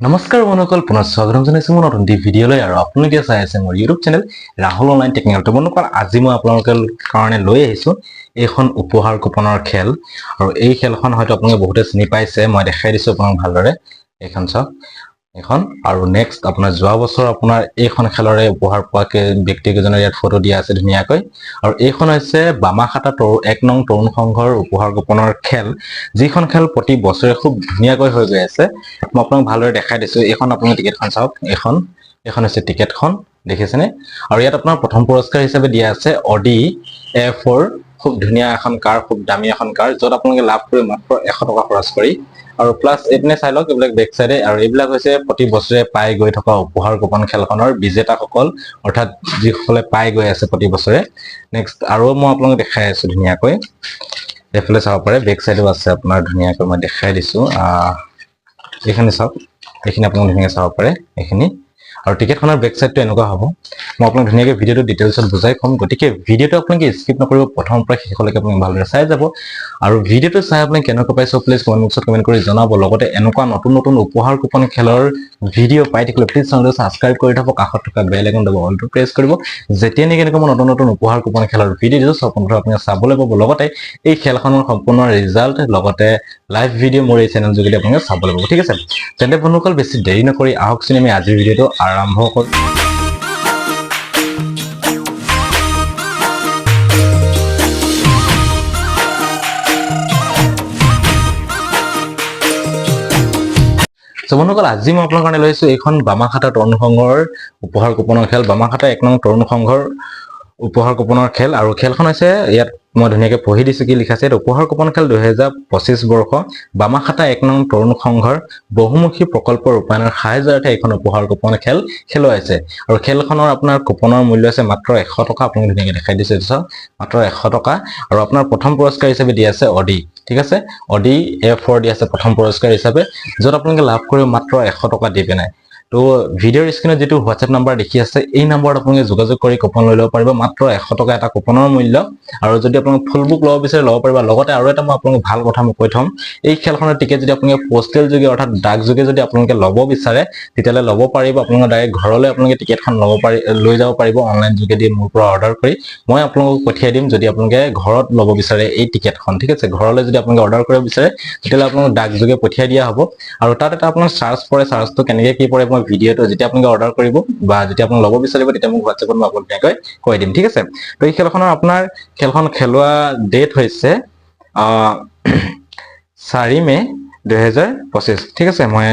নমস্কাৰ বন্ধুসকল, পুনৰ স্বাগতম জনাইছো মোৰ নতুন ভিডিঅ'লৈ। আৰু আপোনালোকে চাই আছে মোৰ YouTube channel Rahul online technical. তো বন্ধুসকল, আজি মই আপোনালোকৰ কাৰণে লৈ আহিছো এইখন উপহাৰ কুপনৰ খেল। আৰু এই খেলখন হয়তো আপোনালোকে বহুতে চিনি পাইছে, মই দেখাই দিছো আপোনাক ভালদৰে। এইখন চাওক, এখন আৰু নেক্সট আপোনাৰ যোৱা বছৰ আপোনাৰ এইখন খেলৰে উপহাৰ পোৱা ব্যক্তিকেইজনৰ ইয়াত ফটো দিয়া আছে ধুনীয়াকৈ। আৰু এইখন হৈছে বামাখাতা 1 নং তৰুণ সংঘৰ উপহাৰ কুপনৰ খেল, যিখন খেল প্ৰতি বছৰে খুব ধুনীয়াকৈ হৈ গৈ আছে। মই আপোনাক ভালদৰে দেখাই দিছো। এইখন আপুনি টিকেটখন চাওক, এইখন হৈছে টিকেটখন, দেখিছেনে? আৰু ইয়াত আপোনাৰ প্ৰথম পুৰস্কাৰ হিচাপে দিয়া আছে অডি A4, খুব ধুনীয়া এখন কাৰ, খুব দামী এখন কাৰ, য'ত আপোনালোকে লাভ কৰি মাত্ৰ 100 টকা খৰচ কৰি। আৰু প্লাছ এইপিনে চাই লওক, এইবিলাক বেক চাইডে। আৰু এইবিলাক হৈছে প্ৰতি বছৰে পাই গৈ থকা উপহাৰ কুপন খেলখনৰ বিজেতাসকল, অৰ্থাৎ যিসকলে পাই গৈ আছে প্ৰতি বছৰে। নেক্সট আৰু মই আপোনালোকক দেখাই আছো ধুনীয়াকৈ, এইফালে চাব পাৰে, বেক চাইডো আছে আপোনাৰ ধুনীয়াকৈ মই দেখাই দিছো। এইখিনি চাওক, এইখিনি আপোনালোকে ধুনীয়াকৈ চাব পাৰে এইখিনি। আৰু টিকেটখনৰ বেক চাইডটো এনেকুৱা হ'ব। মই আপোনাক ধুনীয়াকৈ ভিডিঅ'টো ডিটেইলছত বুজাই ক'ম, গতিকে ভিডিঅ'টো আপোনালোকে স্কিপ নকৰিব, প্ৰথমৰ পৰা শেষলৈকে আপোনালোকে ভালদৰে চাই যাব। আৰু ভিডিঅ'টো চাই আপুনি কেনেকুৱা পাইছে প্লিজ কমেণ্ট বক্সত কমেণ্ট কৰি জনাব। লগতে এনেকুৱা নতুন নতুন উপহাৰ কুপন খেলৰ ভিডিঅ' পাই থাকিলে প্লিজ চেনেলটো ছাবস্ক্ৰাইব কৰি থব, কাষত থকা বেল আইকন দাব অলটো প্ৰেছ কৰিব, যেতিয়া নেকি এনেকুৱা মই নতুন নতুন উপহাৰ কুপন খেলৰ ভিডিঅ' দিওঁ চব আপুনি চাবলৈ পাব। লগতে এই খেলখনৰ সম্পূৰ্ণ ৰিজাল্ট লগতে লাইভ ভিডিঅ' মোৰ এই চেনেল যোগেদি আপোনালোকে চাবলৈ পাব। ঠিক আছে, তেন্তে বন্ধুসকল বেছি দেৰি নকৰি আহকচোন আমি আজিৰ ভিডিঅ'টো আৰম্ভ কৰোঁ। বন্ধুসকল, আজি মই আপোনাৰ কাৰণে লৈছো এইখন বামাখাতা তৰুণ সংঘৰ উপহাৰ কুপনৰ খেল, বামাখাতা 1 নং তৰুণ সংঘৰ উপহাৰ কুপনৰ খেল। আৰু খেলখন হৈছে, ইয়াত মই ধুনীয়াকৈ পঢ়ি দিছো কি লিখা আছে। উপহাৰ কুপন খেল 2025 বৰ্ষ বামাখাতা 1 নং তৰুণ সংঘৰ বহুমুখী প্ৰকল্প ৰূপায়ণৰ সাহায্যাৰ্থে এইখন উপহাৰ কুপন খেল খেলোৱা হৈছে। আৰু খেলখনৰ আপোনাৰ কুপনৰ মূল্য আছে মাত্ৰ 100 টকা। আপোনাক ধুনীয়াকৈ দেখাই দিছো, মাত্ৰ 100 টকা। আৰু আপোনাৰ প্ৰথম পুৰস্কাৰ হিচাপে দিয়া আছে অডি, ঠিক আছে, অডি A4 দিয়া আছে প্ৰথম পুৰস্কাৰ হিচাপে, য'ত আপোনালোকে লাভ কৰিব মাত্ৰ 100 টকা দি পেলাই। তো ভিডিঅ'ৰ স্ক্ৰীনত যিটো হোৱাটছএপ নাম্বাৰ দেখি আছে, এই নাম্বাৰত আপোনালোকে যোগাযোগ কৰি কুপন লৈ ল'ব পাৰিব, মাত্ৰ 100 টকা এটা কুপনৰ মূল্য। আৰু যদি আপোনালোকে ফুল বুক ল'ব বিচাৰে ল'ব পাৰিব। লগতে আৰু এটা মই আপোনালোকক ভাল কথা মই কৈ থ'ম, এই খেলখনৰ টিকেট যদি আপোনালোকে পোষ্টেল যোগে অৰ্থাৎ ডাক যোগে যদি আপোনালোকে ল'ব বিচাৰে, তেতিয়াহ'লে ল'ব পাৰিব। আপোনালোকে ডাইৰেক্ট ঘৰলৈ আপোনালোকে টিকেটখন লৈ যাব পাৰিব অনলাইন যোগেদি মোৰ পৰা অৰ্ডাৰ কৰি। মই আপোনালোকক পঠিয়াই দিম যদি আপোনালোকে ঘৰত ল'ব বিচাৰে এই টিকেটখন। ঠিক আছে, ঘৰলৈ যদি আপোনালোকে অৰ্ডাৰ কৰিব বিচাৰে তেতিয়াহ'লে আপোনালোকক ডাক যোগে পঠিয়াই দিয়া হ'ব। আৰু তাত এটা আপোনাৰ চাৰ্জ পৰে, চাৰ্জটো কেনেকৈ কি পৰে মই ভিডিঅ'টো যেতিয়া আপোনালোকে অৰ্ডাৰ কৰিব বা যেতিয়া আপোনালোকে ল'ব বিচাৰিব তেতিয়া মোক হোৱাটছএপত মই আপোনাক ধুনীয়াকৈ কৈ দিম। ঠিক আছে, তো এই খেলখনৰ আপোনাৰ খেলখন খেলোৱা ডেট হৈছে 4 মে 2025। ঠিক আছে, মই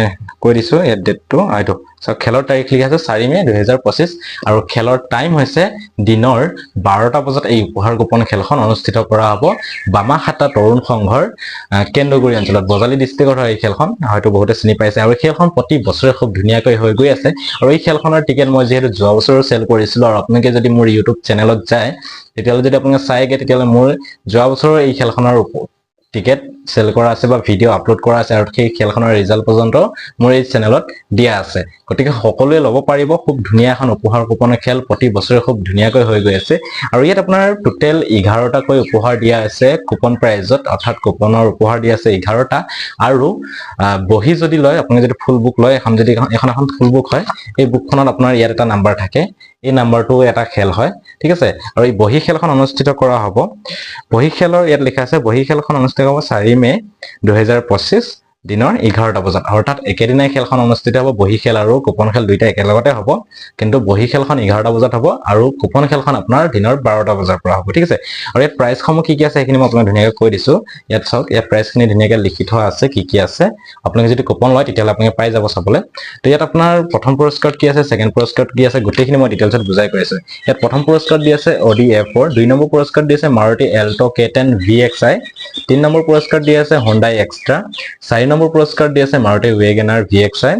কৈ দিছো ইয়াত ডেটটো। এইটো চাওক, খেলৰ তাৰিখ লিখা আছে 4 মে 2025। আৰু খেলৰ টাইম হৈছে দিনৰ 12টা বজাত এই উপহাৰ কুপন খেলখন অনুষ্ঠিত কৰা হ'ব বামাখাতা তৰুণ সংঘৰ কেন্দ্ৰগুৰি অঞ্চলত, বজালী ডিষ্ট্ৰিক্টত হয় এই খেলখন, হয়তো বহুতে চিনি পাইছে। আৰু খেলখন প্ৰতি বছৰে খুব ধুনীয়াকৈ হৈ গৈ আছে। আৰু এই খেলখনৰ টিকেট মই যিহেতু যোৱা বছৰো চেল কৰিছিলো, আৰু আপোনালোকে যদি মোৰ ইউটিউব চেনেলত যায় তেতিয়াহ'লে যদি আপোনালোকে চাইগে, তেতিয়াহ'লে মোৰ যোৱা বছৰৰ এই খেলখনৰ টিকেট চেল কৰা আছে বা ভিডিঅ' আপলোড কৰা আছে, আৰু সেই খেলখনৰ ৰিজাল্ট পৰ্যন্ত মোৰ এই চেনেলত দিয়া আছে। গতিকে সকলোৱে ল'ব পাৰিব। খুব ধুনীয়া এখন উপহাৰ কুপনৰ খেল, প্ৰতি বছৰে খুব ধুনীয়াকৈ হৈ গৈ আছে। আৰু ইয়াত আপোনাৰ টোটেল 11টাকৈ উপহাৰ দিয়া আছে কুপন প্ৰাইজত, অৰ্থাৎ কুপনৰ উপহাৰ দিয়া আছে 11টা। আৰু বহি যদি লয়, আপুনি যদি ফুল বুক লয়, এখন ফুল বুক হয়, এই বুকখনত আপোনাৰ ইয়াত এটা নাম্বাৰ থাকে, এই নাম্বাৰটো এটা খেল হয়। ঠিক আছে, আৰু এই বহি খেলখন অনুষ্ঠিত কৰা হ'ব, বহি খেলৰ ইয়াত লিখা আছে বহি খেলখন অনুষ্ঠিত হ'ব 4 মে 2025 দিনৰ 11টা বজাত। অৰ্থাৎ একেদিনাই খেলখন অনুষ্ঠিত হ'ব, বহি খেল আৰু কুপন খেল দুইটা একেলগতে হ'ব। কিন্তু বহি খেলখন 11টা বজাত হ'ব আৰু কুপন খেলখন আপোনাৰ দিনৰ 12টা বজাৰ পৰা হ'ব। ঠিক আছে, আৰু ইয়াত প্ৰাইজসমূহ কি কি আছে সেইখিনি মই আপোনাক ধুনীয়াকৈ কৈ দিছো। ইয়াত চাওক, ইয়াত প্ৰাইজখিনি ধুনীয়াকৈ লিখি থোৱা আছে কি কি আছে। আপোনালোকে যদি কুপন লয় তেতিয়াহ'লে আপোনালোকে পাই যাব চাবলৈ। তো ইয়াত আপোনাৰ প্ৰথম পুৰস্কাৰত কি আছে, ছেকেণ্ড পুৰস্কাৰত কি আছে, গোটেইখিনি মই ডিটেইলছত বুজাই কৈ আছো। ইয়াত প্ৰথম পুৰস্কাৰত দি আছে অডি A4, 2 নম্বৰ পুৰস্কাৰত দি আছে মাৰুতি এল্টো K10 VXI, 3 নম্বৰ পুৰস্কাৰত দি আছে Hyundai Extra, 4 নম্বৰ পুৰস্কাৰত দি আছে মাৰুতি WagonR VXI,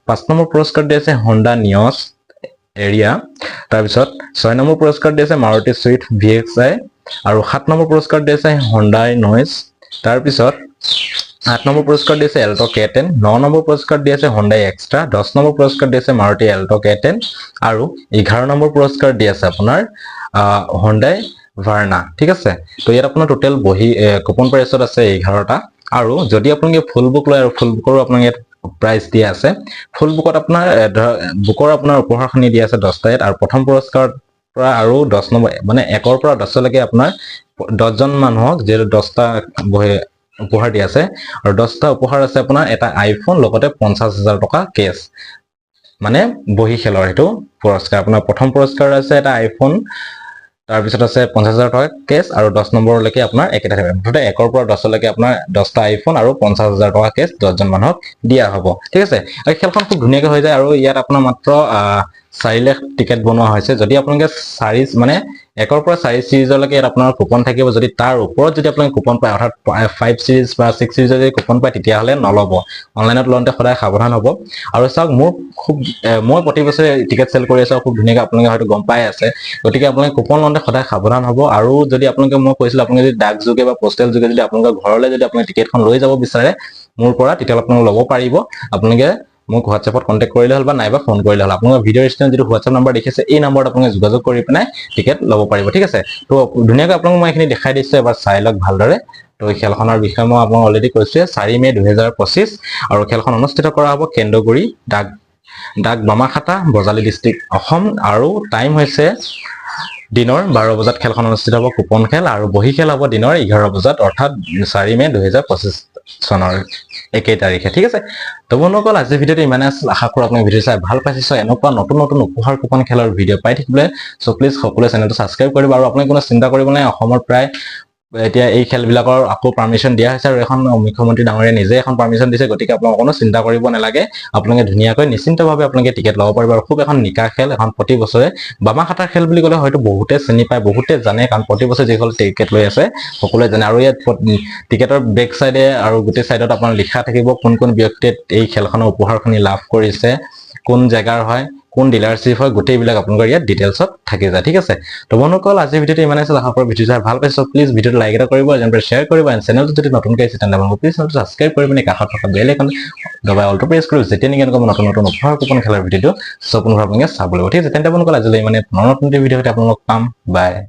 5 নম্বৰ পুৰস্কাৰত দি আছে Honda Nios এৰিয়া, তাৰপিছত 6 নম্বৰ পুৰস্কাৰত দি আছে মাৰুতি Swift VXI, আৰু 7 নম্বৰ পুৰস্কাৰত দি আছে Hyundai Noise, তাৰপিছত 8 নম্বৰ পুৰস্কাৰ দি আছে এল্টো K10, 9 নম্বৰ পুৰস্কাৰ দি আছে Hyundai Extra, 10 নম্বৰ পুৰস্কাৰ দি আছে মাৰুতি এল্টো K10, আৰু 11 নম্বৰ পুৰস্কাৰ দি আছে আপোনাৰ Hyundai Verna। ঠিক আছে, তো ইয়াত আপোনাৰ টোটেল বহি কুপন প্ৰাইচত আছে 11টা। আৰু যদি আপোনালোকে ফুল বুক লয়, আৰু ফুল বুকৰো আপোনালোকে প্ৰাইজ দিয়া আছে ফুল বুকত আপোনাৰ বুকৰ আপোনাৰ উপহাৰখিনি দিয়া আছে 10টা ইয়াত আৰু প্ৰথম পুৰস্কাৰ পৰা আৰু 10 নম্বৰ মানে 1ৰ পৰা 10লৈকে আপোনাৰ 10 জন মানুহক যে 10টা বহি উপহাৰ দিয়া আছে আৰু 10টা উপহাৰ আছে আপোনাৰ এটা আইফোন লগতে 50,000 টকা কেছ মানে বহি খেলৰ হেতু পুৰস্কাৰ আপোনাৰ প্ৰথম পুৰস্কাৰ আছে এটা আইফোন তাৰ পিছত আছে 50,000 টকা কেছ আৰু 10 নম্বৰলৈকে আপোনাৰ একেটা থাকিব মুঠতে 1ৰ পৰা 10লৈকে আপোনাৰ 10টা আইফোন আৰু 50,000 টকা কেছ 10 জন মানুহক দিয়া হ'ব ঠিক আছে আৰু খেলখন খুব ধুনীয়াকৈ হৈ যায় আৰু ইয়াত আপোনাৰ মাত্ৰ 4 লাখ টিকেট বনোৱা হৈছে যদি আপোনালোকে 4 মানে 1ৰ পৰা 4 সিৰিজলৈকে ইয়াত আপোনাৰ কুপন থাকিব যদি তাৰ ওপৰত যদি আপোনালোকে কুপন পায় অৰ্থাৎ 5 সিৰিজ বা 6 সিৰিজৰ যদি কুপন পায় তেতিয়াহ'লে নল'ব অনলাইনত লওঁতে সদায় সাৱধান হ'ব আৰু চাওক মোৰ খুব মই প্ৰতি বছৰে টিকেট চেল কৰি আছো খুব ধুনীয়াকৈ আপোনালোকে হয়তো গম পাই আছে গতিকে আপোনালোকে কুপন লওঁতে সদায় সাৱধান হ'ব আৰু যদি আপোনালোকে মই কৈছিলো আপোনালোকে যদি ডাক যোগে বা পোষ্টেল যোগে যদি আপোনালোকৰ ঘৰলৈ যদি আপোনালোকে টিকেটখন লৈ যাব বিচাৰে মোৰ পৰা তেতিয়া আপোনালোকে ল'ব পাৰিব আপোনালোকে মোক হোৱাটছএপত কন্টেক্ট কৰিলে হ'ল বা নাইবা ফোন কৰিলে হ'ল আপোনালোকৰ ভিডিঅ'ৰ স্ক্ৰীনত যিটো হোৱাটছএপ নম্বৰ দেখিছে এই নম্বৰত আপোনালোকে যোগাযোগ কৰি পিনাই টিকেট ল'ব পাৰিব ঠিক আছে তো ধুনীয়াকৈ আপোনালোকক মই এইখিনি দেখাই দিছো এবাৰ চাই লওক ভালদৰে তো এই খেলখনৰ বিষয়ে মই আপোনাক অলৰেডি কৈছোৱে 4 মে 2025 আৰু খেলখন অনুষ্ঠিত কৰা হ'ব কেন্দ্ৰগুৰি ডাক বামাখাতা বজালী ডিষ্ট্ৰিক্ট অসম আৰু টাইম হৈছে দিনৰ 12 বজাত খেলখন অনুষ্ঠিত হ'ব কুপন খেল আৰু বহি খেল হ'ব দিনৰ 11 বজাত অৰ্থাৎ 4 মে 2025 চনৰ 1 তাৰিখে ঠিক আছে তো বন্ধুসকল আজিৰ ভিডিঅ'টো ইমানে আছিল আশা কৰোঁ আপোনালোকে ভিডিঅ' চাই ভাল পাইছে এনেকুৱা নতুন নতুন উপহাৰ কুপন খেলৰ ভিডিঅ' পাই থাকিবলৈ সো প্লিজ সকলোৱে চেনেলটো সাবস্ক্ৰাইব কৰিব আৰু আপোনালোকে কোনো চিন্তা কৰিব নাই অসমৰ প্ৰায় এতিয়া এই খেলবিলাকৰ আকৌ পাৰমিশন দিয়া হৈছে আৰু এখন মুখ্যমন্ত্ৰী ডাঙৰীয়া নিজে এখন পাৰমিশন দিছে গতিকে আপোনালোকে কোনো চিন্তা কৰিব নালাগে আপোনালোকে ধুনীয়াকৈ নিশ্চিন্তভাৱে আপোনালোকে টিকেট ল'ব পাৰিব আৰু খুব এখন নিকা খেল এখন প্ৰতি বছৰে বামাখাতাৰ খেল বুলি ক'লে হয়তো বহুতে চিনি পায় বহুতে জানে কাৰণ প্ৰতি বছৰে যিসকল টিকেট লৈ আছে সকলোৱে জানে আৰু ইয়াত টিকেটৰ বেক সাইডে আৰু গোটেই সাইডত আপোনাৰ লিখা থাকিব কোন কোন ব্যক্তিয়ে এই খেলখনৰ উপহাৰখিনি লাভ কৰিছে কোন জায়গাৰ হয় কোন ডিলাৰশ্বিপ হয় গোটেইবিলাক আপোনালোকৰ ইয়াত ডিটেইলছত থাকি যায় ঠিক আছে তো বন্ধুসকল আজিৰ ভিডিঅ'টো ইমানে আছিল আশা কৰোঁ ভিডিঅ' চাই ভাল পাইছে প্লিজ ভিডিঅ'টো লাইক এটা কৰিব যেনে শ্বেয়াৰ কৰিব আৰু চেনেলটো যদি নতুনকৈ আহিছে তেন্তে আপোনালোকে প্লিজ চেনেলটো সাবস্ক্ৰাইব কৰি পিনে কাষত থকা বেল আইকন দবাই অলটো প্ৰেছ কৰিব যেতিয়া নেকি এনেকুৱা নতুন নতুন উপহাৰ কুপন খেলৰ ভিডিঅ'টো সম্পূৰ্ণভাৱে আপোনালোকে চাব লাগিব ঠিক আছে তেন্তে বন্ধুসকল আজিলৈ ইমানে নতুন ভিডিঅ'তে আপোনালোকক পাম বাই